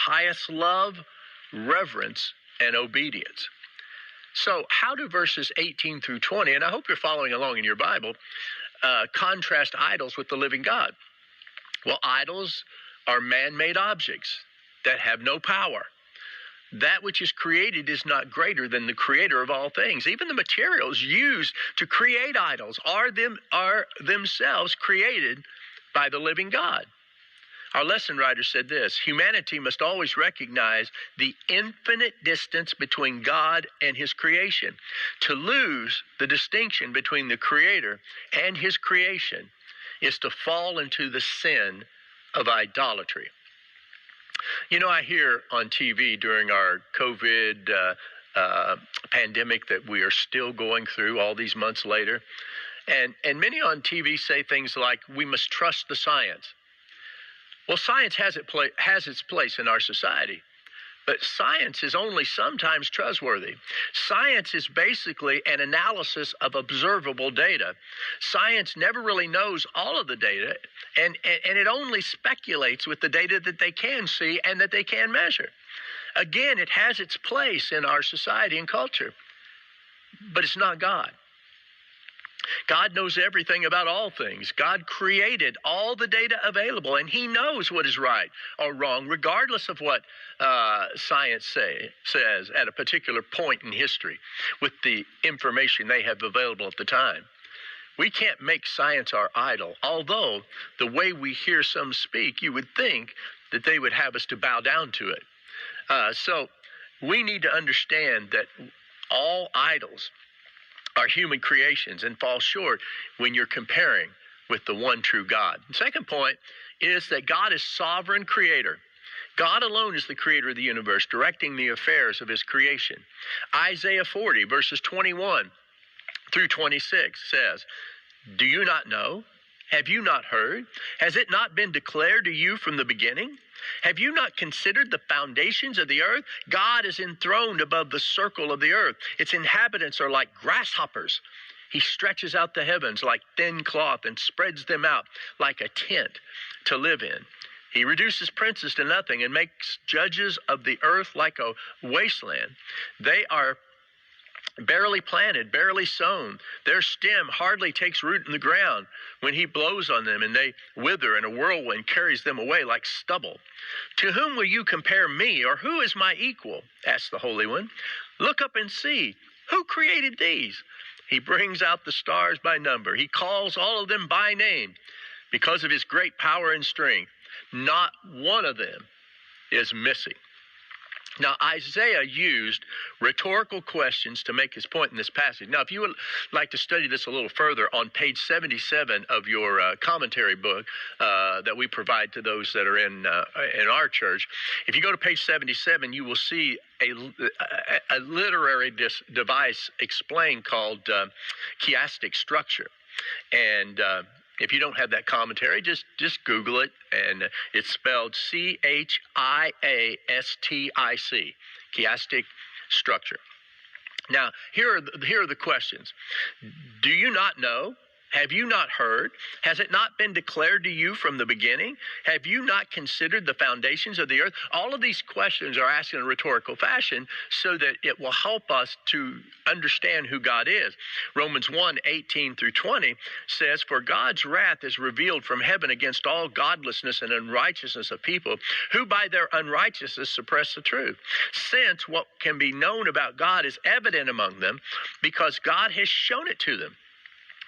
highest love, reverence, and obedience. So how do verses 18 through 20, and I hope you're following along in your Bible, contrast idols with the living God? Well, idols are man-made objects that have no power. That which is created is not greater than the creator of all things. Even the materials used to create idols are themselves created by the living God. Our lesson writer said this: humanity must always recognize the infinite distance between God and his creation. To lose the distinction between the creator and his creation is to fall into the sin of idolatry. You know, I hear on TV during our COVID pandemic that we are still going through all these months later, and many on TV say things like, we must trust the science. Well, science has its place in our society, but science is only sometimes trustworthy. Science is basically an analysis of observable data. Science never really knows all of the data, and it only speculates with the data that they can see and that they can measure. Again, it has its place in our society and culture, but it's not God. God knows everything about all things. God created all the data available, and he knows what is right or wrong, regardless of what science says at a particular point in history with the information they have available at the time. We can't make science our idol, although the way we hear some speak, you would think that they would have us to bow down to it. So we need to understand that all idols are human creations and fall short when you're comparing with the one true God. The second point is that God is sovereign creator. God alone is the creator of the universe, directing the affairs of his creation. Isaiah 40, verses 21 through 26 says, "Do you not know? Have you not heard? Has it not been declared to you from the beginning? Have you not considered the foundations of the earth? God is enthroned above the circle of the earth. Its inhabitants are like grasshoppers. He stretches out the heavens like thin cloth and spreads them out like a tent to live in. He reduces princes to nothing and makes judges of the earth like a wasteland. They are barely planted, barely sown. Their stem hardly takes root in the ground. When he blows on them and they wither, and a whirlwind carries them away like stubble. To whom will you compare me, or who is my equal? Asked the Holy One. Look up and see. Who created these? He brings out the stars by number. He calls all of them by name. Because of his great power and strength, not one of them is missing." Now, Isaiah used rhetorical questions to make his point in this passage. Now, if you would like to study this a little further, on page 77 of your commentary book that we provide to those that are in our church, if you go to page 77, you will see a literary device explained called chiastic structure. And if you don't have that commentary, just Google it, and it's spelled chiastic, chiastic structure. Now, here are the questions. Do you not know? Have you not heard? Has it not been declared to you from the beginning? Have you not considered the foundations of the earth? All of these questions are asked in a rhetorical fashion so that it will help us to understand who God is. Romans 1:18 through 20 says, "For God's wrath is revealed from heaven against all godlessness and unrighteousness of people, who by their unrighteousness suppress the truth. Since what can be known about God is evident among them, because God has shown it to them.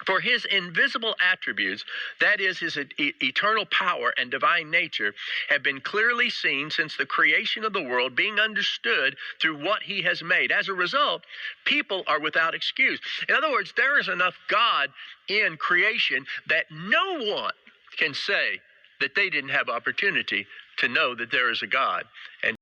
For his invisible attributes, that is, his eternal power and divine nature, have been clearly seen since the creation of the world, being understood through what he has made. As a result, people are without excuse." In other words, there is enough God in creation that no one can say that they didn't have opportunity to know that there is a God. And